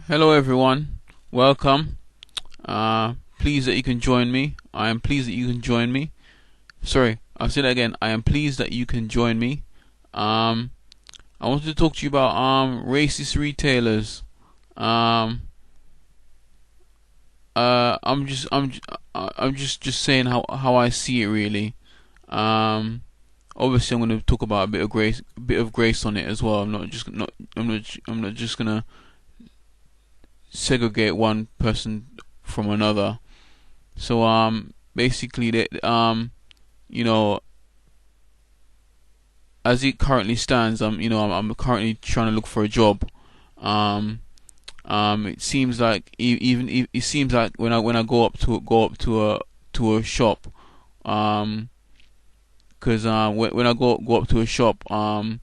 Hello everyone, welcome. Pleased that you can join me. I am pleased that you can join me. Sorry, I'll say that again. I am pleased that you can join me. Um, I wanted to talk to you about racist retailers. Um, I'm just saying how I see it really. Um, Obviously I'm going to talk about a bit of grace on it as well. I'm not just gonna segregate one person from another. So basically that you know as it currently stands, I'm currently trying to look for a job. Um it seems like it seems like when I go up to a shop, um because when I go up to a shop, when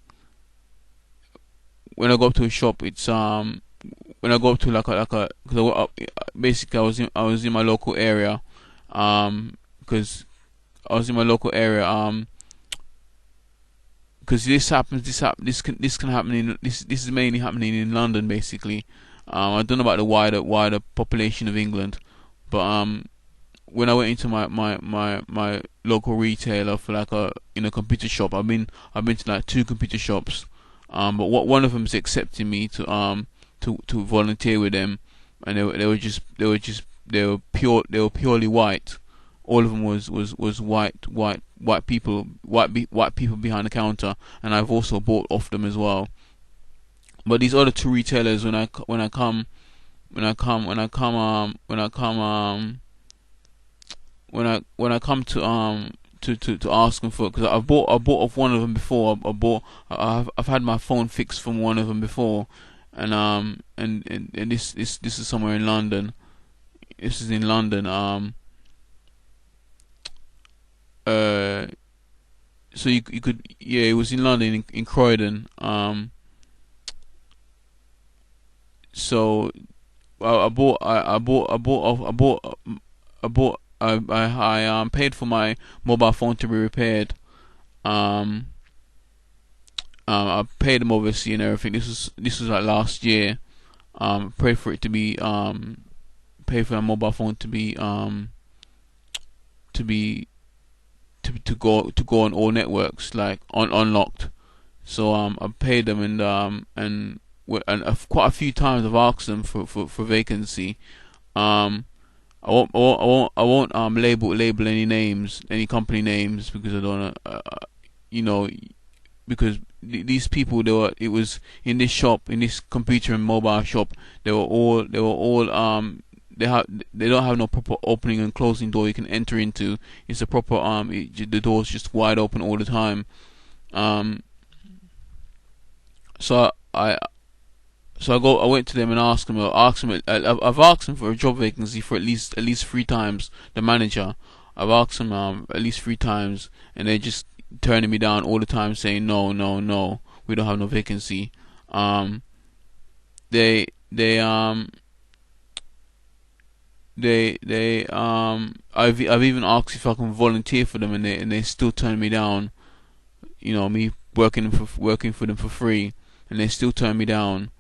I go up to a shop it's when I go up to cause basically I was in my local area, because I was in my local area, because this can happen in this is mainly happening in London basically. I don't know about the wider population of England, but when I went into my local retailer for like a in a computer shop, I've been to like two computer shops, but one of them's accepting me to volunteer with them, and they were purely white. All of them was white people, white people behind the counter, and I've also bought off them as well. But these other two retailers, when I come to ask them for, because I bought off one of them before. I've had my phone fixed from one of them before, and this is somewhere in London. This is in London. Uh so you could, yeah, it was in London, in Croydon. So I bought I paid for my mobile phone to be repaired. um I paid them obviously and everything. This was like last year. Paid for it to be paid for my mobile phone to be to go on all networks, like on unlocked. So I paid them, and quite a few times I've asked them for vacancy. Um, I won't label any names, any company names, because I don't you know because these people, it was in this shop, in this computer and mobile shop. They were all they don't have no proper opening and closing door you can enter into. It's a proper the door's just wide open all the time. um so I I went to them and I've asked them for a job vacancy for at least three times. The manager, I've asked them at least three times, and they just turning me down all the time, saying no, no, no, we don't have no vacancy. Um, they they I've even asked if I can volunteer for them, and they still turn me down. Me working for them for free, and they still turn me down.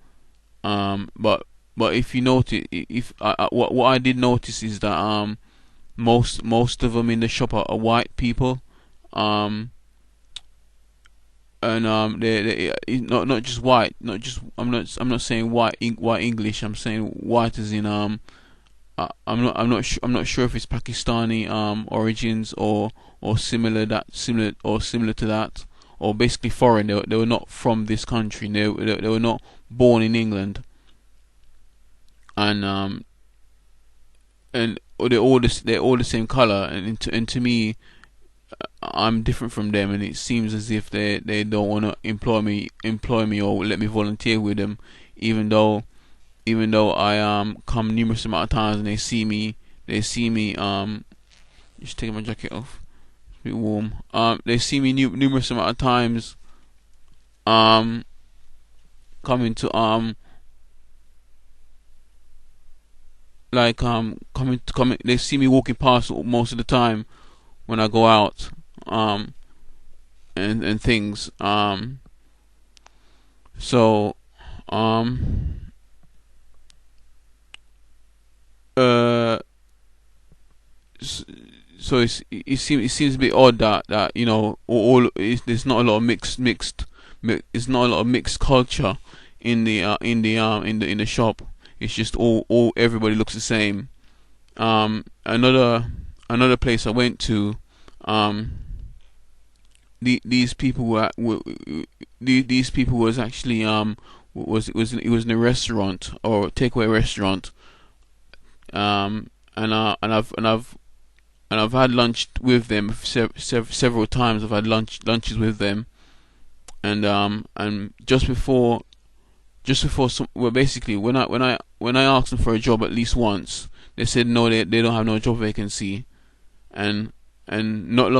But if you notice, if what I did notice is that most of them in the shop are white people. Um, and not just white, not just I'm not saying white English. I'm saying white as in I'm not sure if it's Pakistani origins, or similar to that, or basically foreign. They were not from this country. They were not born in England, and they're all the same color, and to me, I'm different from them, and it seems as if they don't want to employ me or let me volunteer with them, even though I come numerous amount of times, and they see me just taking my jacket off, it's a bit warm. They see me numerous amount of times, um coming to coming, they see me walking past most of the time when I go out, and things. So um uh, s- so it seems a bit odd that there's not a lot of it's not a lot of mixed culture in the shop. It's just all everybody looks the same. Another place I went to, um, these people these people was actually it was in a restaurant or takeaway restaurant, and I've had lunch with them several times. I've had lunches with them, and just before well, basically when I asked them for a job at least once, they said no, they don't have no job vacancy. And not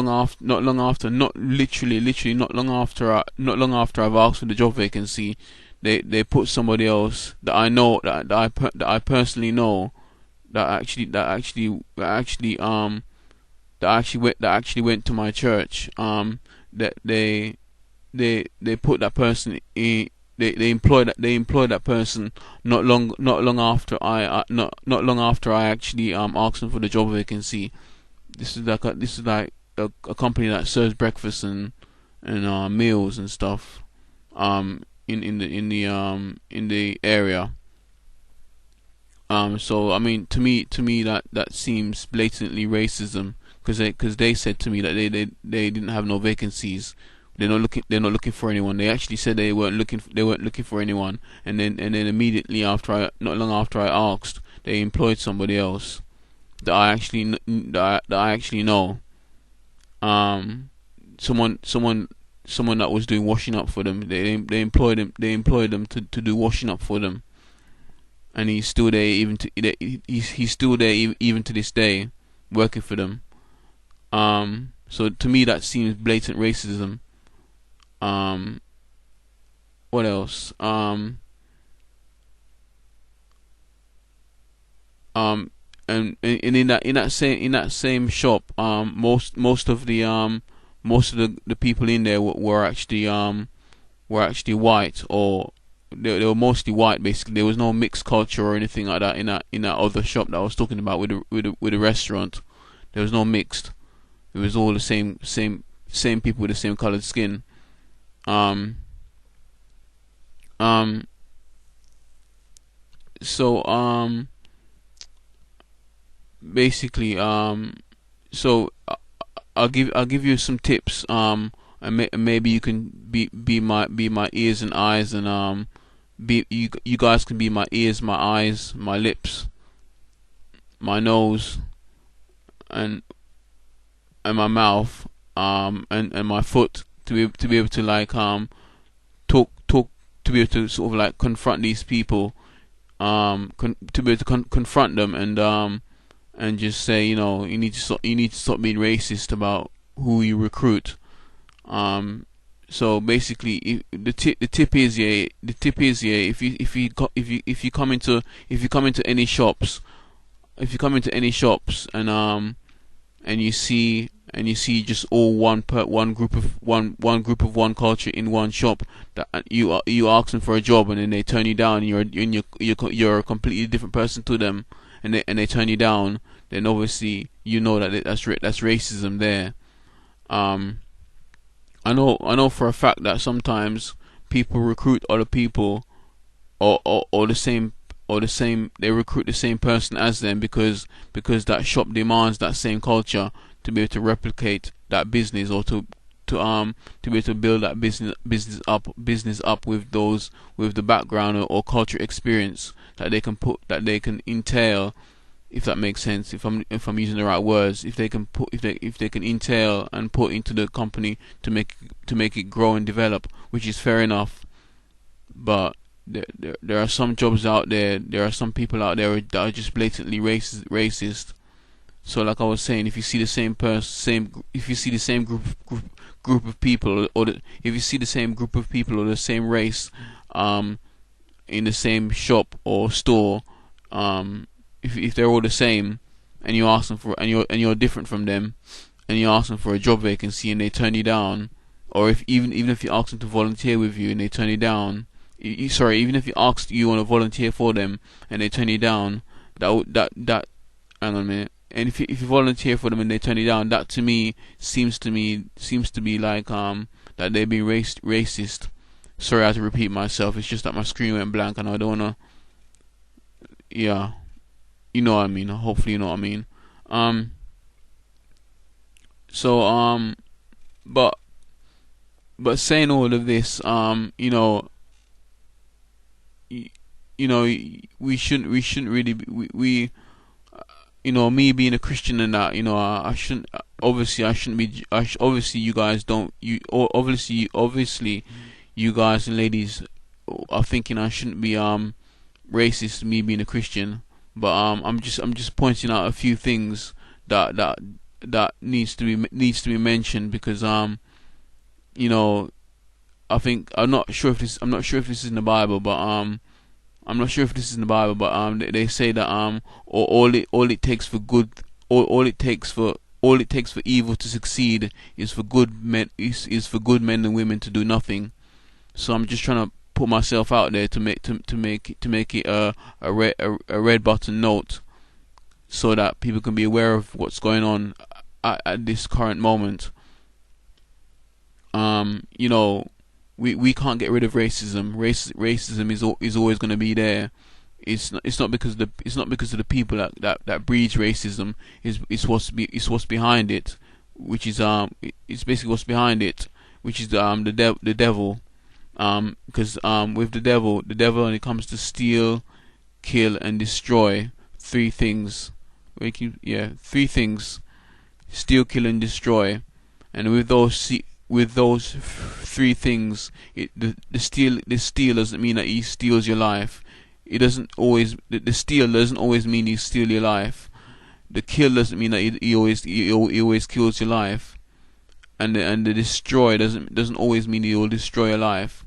literally not long after I've asked for the job vacancy, they put somebody else that I know, that I personally know, that actually went to my church, that they put that person in. They employed that person not long after not long after I actually asked them for the job vacancy. This is like a company that serves breakfast and meals and stuff, in the area. So I mean, to me that seems blatantly racism, because they said to me that they didn't have no vacancies. They're not looking for anyone. They actually said they weren't looking for anyone, and then immediately after not long after I asked, they employed somebody else that I actually know. Um, someone that was doing washing up for them. They employed him. They employed them to do washing up for them, and he's still there he's still there even to this day, working for them. So to me that seems blatant racism. Um, what else? Um, and in that same shop, most of the people in there were actually white, or they were mostly white. Basically, there was no mixed culture or anything like that in that other shop that I was talking about with the restaurant. There was no mixed. It was all the same people with the same colored skin. Um, um, so basically so I'll give you some tips, and maybe you can be my ears and eyes, and be you guys can be my ears, my eyes, my lips, my nose, and my mouth, and my foot, to be able to like talk to be able to sort of like confront these people, to be able to confront them, and just say, you need to stop being racist about who you recruit. So basically, the tip is, yeah, if you come into any shops, and you see just all one group of one culture in one shop, that you ask them for a job, and then they turn you down, and you're a completely different person to them, and they turn you down, then obviously you know that's racism there. Um, I know for a fact that sometimes people recruit other people, or the same, they recruit the same person as them, because that shop demands that same culture to be able to replicate that business, or to be able to build that business up with those, with the background, or culture experience that they can entail, if that makes sense, if I'm using the right words, if they can entail and put into the company to make it grow and develop, which is fair enough. But there are some jobs out there, there are some people out there that are just blatantly racist. So like I was saying, if you see the if you see the same group of people, if you see the same group of people or the same race, in the same shop or store, if they're all the same, and you ask them for, and you're different from them, and you ask them for a job vacancy and they turn you down, or if even if you ask them to volunteer with you and they turn you down, sorry, even if you want to volunteer for them and they turn you down, that hang on a minute. And if you volunteer for them and they turn you down, that to me seems to be like that they're being racist. Sorry, I had to repeat myself. It's just that my screen went blank and I don't wanna. Yeah, you know what I mean. Hopefully, you know what I mean. Um. So but saying all of this, y- we shouldn't really we me being a Christian and that, I shouldn't, obviously I shouldn't be, obviously you guys don't, obviously you guys and ladies are thinking I shouldn't be racist, me being a Christian, but I'm just pointing out a few things that needs to be mentioned, because you know I'm not sure if this is in the Bible, but I'm not sure if this is in the Bible, but they say that all it takes for good, all it takes for evil to succeed is for good men, is for good men and women to do nothing. So I'm just trying to put myself out there to make it a red button note, so that people can be aware of what's going on at this current moment. You know, we can't get rid of racism. Racism is always going to be there. It's not because of the people that breeds racism. It's what's behind it, which is it's basically what's behind it, which is the devil. Because with the devil when it comes to steal, kill, and destroy, three things. Three things: steal, kill, and destroy. And with those three things, the steal doesn't mean that he steals your life. It doesn't always the steal doesn't always mean he steal your life. The kill doesn't mean that he always kills your life, and the destroy doesn't always mean he will destroy your life.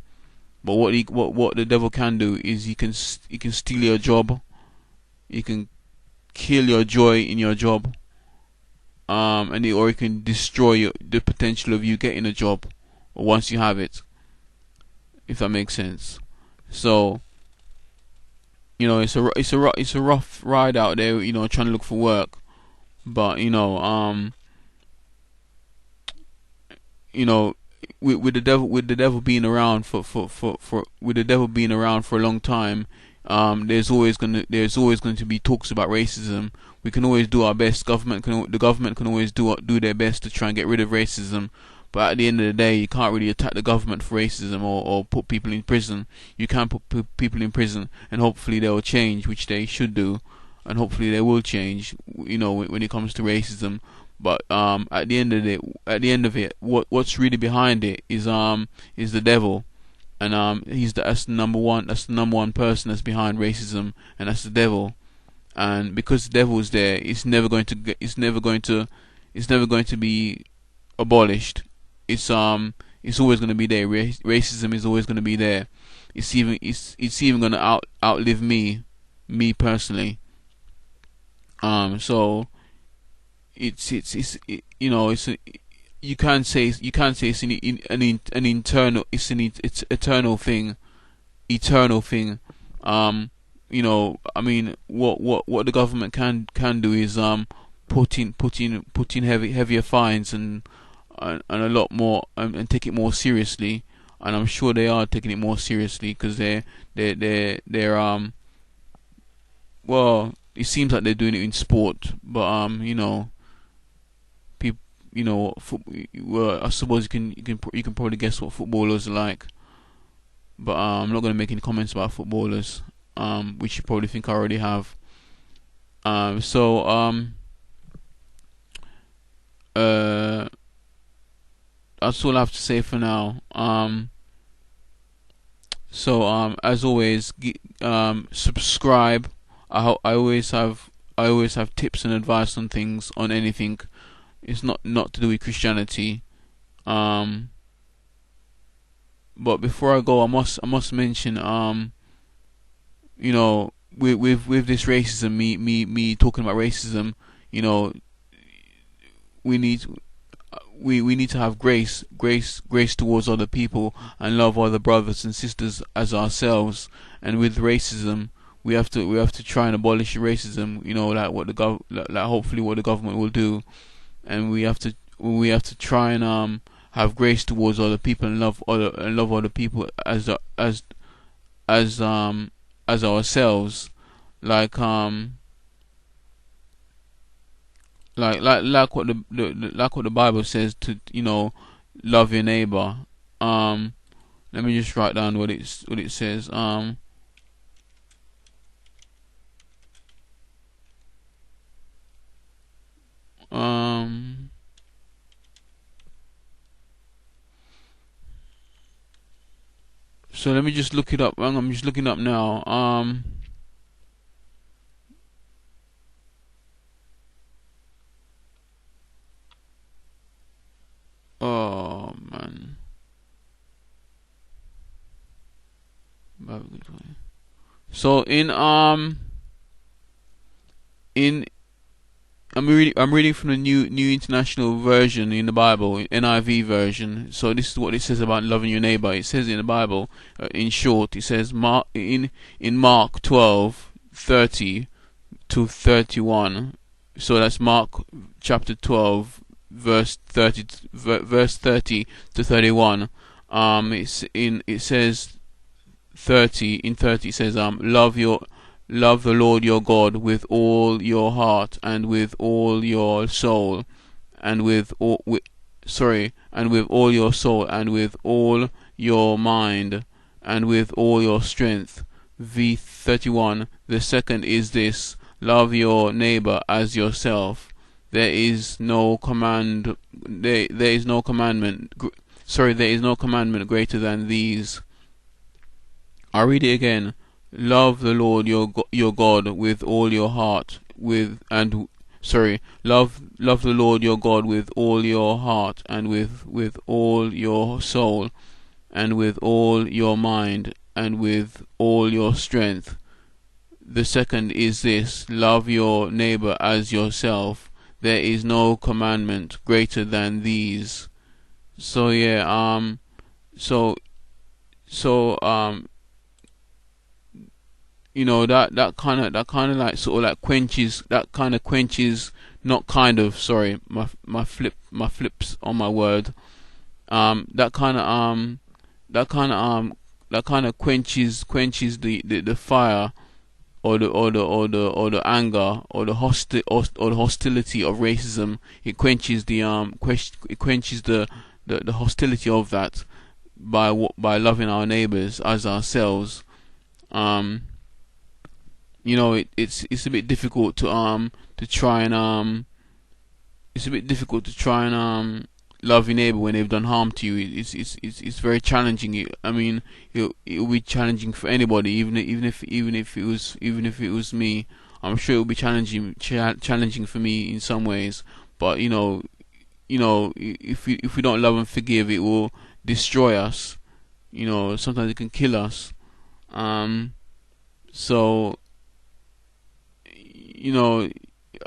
But what the devil can do is he can steal your job, he can kill your joy in your job, or he can destroy the potential of you getting a job once you have it, if that makes sense. So it's a rough ride out there, trying to look for work. But you know with the devil being around for with the devil being around for a long time, there's always going to be talks about racism. We can always do our best. The government can always do their best to try and get rid of racism. But at the end of the day, you can't really attack the government for racism, or put people in prison. You can put people in prison, and hopefully they will change, which they should do, and hopefully they will change. When it comes to racism. But at the end of it, what's really behind it is the devil, and that's the number one person that's behind racism, and that's the devil. And because the devil is there, it's never going to be abolished. It's always going to be there. Racism is always going to be there. It's even going to outlive me personally. So you can say it's an internal, it's eternal thing. I mean, what the government can do is put in heavier fines, and a lot more, and take it more seriously. And I'm sure they are taking it more seriously, because they're well, it seems like they're doing it in sport, but people, well, I suppose you can probably guess what footballers are like. But I'm not going to make any comments about footballers, which you probably think I already have. So that's all I have to say for now. So as always, subscribe. I always have tips and advice on things, on anything. It's not to do with Christianity. But before I go, I must mention, with this racism, me talking about racism, we need we need to have grace towards other people, and love other brothers and sisters as ourselves. And with racism, we have to try and abolish racism. Like what the like hopefully what the government will do, and we have to try and have grace towards other people and love other people as ourselves. Like like what like what the Bible says, to love your neighbor. Um, Let me just write down what it says. Um, so let me just look it up. I'm just looking up now. Oh man. So in I'm reading from the New International Version in the Bible, NIV version. So this is what it says about loving your neighbor. It says in the Bible, in short, it says in Mark 12:30 to 31. So that's Mark chapter 12, verse 30 to 31. It says 30 says, love the Lord your God with all your heart, and with all your soul, and and with all your soul, and with all your mind, and with all your strength. V31. The second is this: love your neighbor as yourself. There is no commandment greater than these. I'll read it again. Love the Lord your God with all your heart, love the Lord your God with all your heart, and with all your soul, and with all your mind, and with all your strength. The second is this: love your neighbor as yourself. There is no commandment greater than these. So yeah, so so that kind of like sort of like quenches, not kind of, sorry, my flips on my word. That kind of quenches the fire, or the anger, or the hostility of racism. It quenches the hostility of that by loving our neighbors as ourselves. It's a bit difficult to try and love your neighbor when they've done harm to you. It's very challenging. I mean, it'll be challenging for anybody, even if it was me. I'm sure it'll be challenging for me in some ways. But if we don't love and forgive, it will destroy us. Sometimes it can kill us. So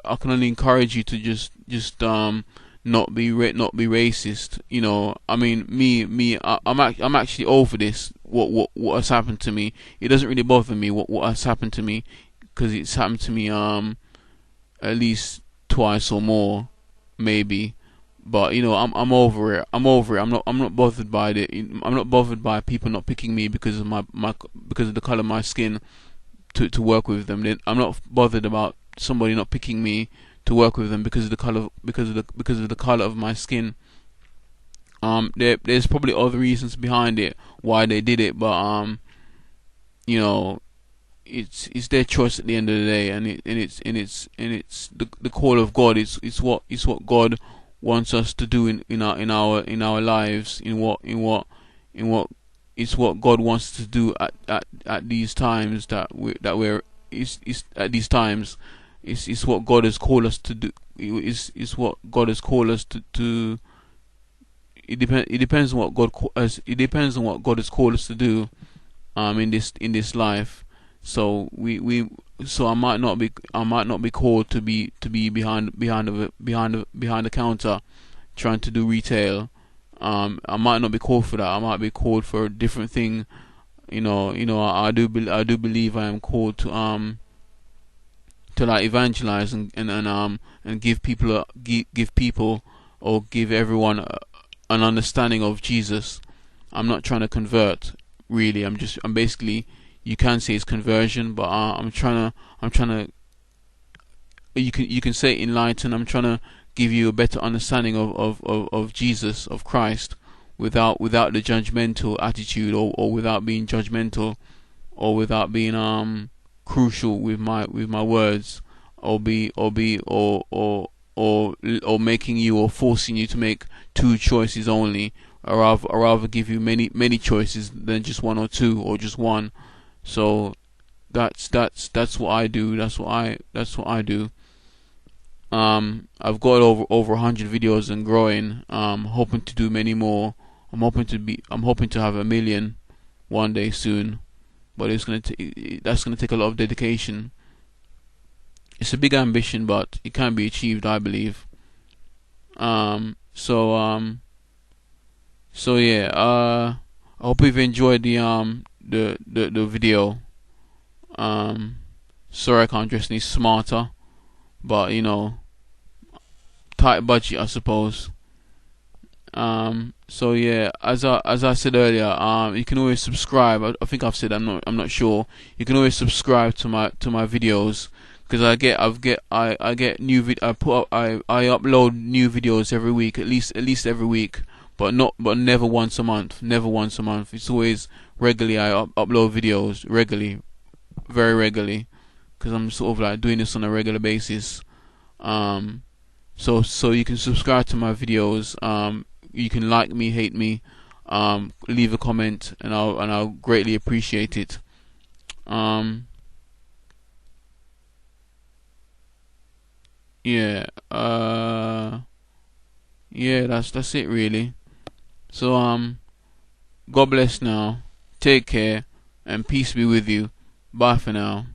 I can only encourage you to just not be racist. I mean, I'm actually over this. What has happened to me? It doesn't really bother me what has happened to me, because it's happened to me at least twice or more, maybe. But I'm over it. I'm not bothered by it. I'm not bothered by people not picking me because of because of the color of my skin to work with them. I'm not bothered about somebody not picking me to work with them because of the color of my skin. There's probably other reasons behind it why they did it, but it's their choice at the end of the day, and it's the call of God. It's what God wants us to do in our lives. It's what God wants to do at these times at these times. It's what God has called us to do. It's what God has called us to. It depends on what it depends on what God has called us to do in this life. So so I might not be called to be behind the counter trying to do retail. I might not be called for that. I might be called for a different thing, I do believe I am called to like evangelize and give people give people or give everyone an understanding of Jesus. I'm not trying to convert, really. I'm basically, you can say it's conversion, but I'm trying to, you can say enlighten. I'm trying to give you a better understanding of Jesus, of Christ, without the judgmental attitude, or without being judgmental, or without being crucial with my words, or making you, or forcing you to make two choices only, or rather give you many choices than just one or two, or just one. So that's what I do. That's what I do. I've got over 100 videos and growing. Hoping to do many more. I'm hoping to have 1 million one day soon, but that's gonna take a lot of dedication. It's a big ambition, but it can be achieved, I believe. So yeah. I hope you've enjoyed the video. Sorry I can't dress any smarter, but tight budget, I suppose. So yeah, as I said earlier, you can always subscribe. I think I've said, I'm not sure. You can always subscribe to my videos, because I get new I upload new videos every week, at least every week, but never once a month. Never once a month. It's always regularly. I upload videos regularly, very regularly, because I'm sort of like doing this on a regular basis. So you can subscribe to my videos. You can like me, hate me, leave a comment, and I'll greatly appreciate it. Yeah. Yeah. That's it, really. So God bless now. Take care, and peace be with you. Bye for now.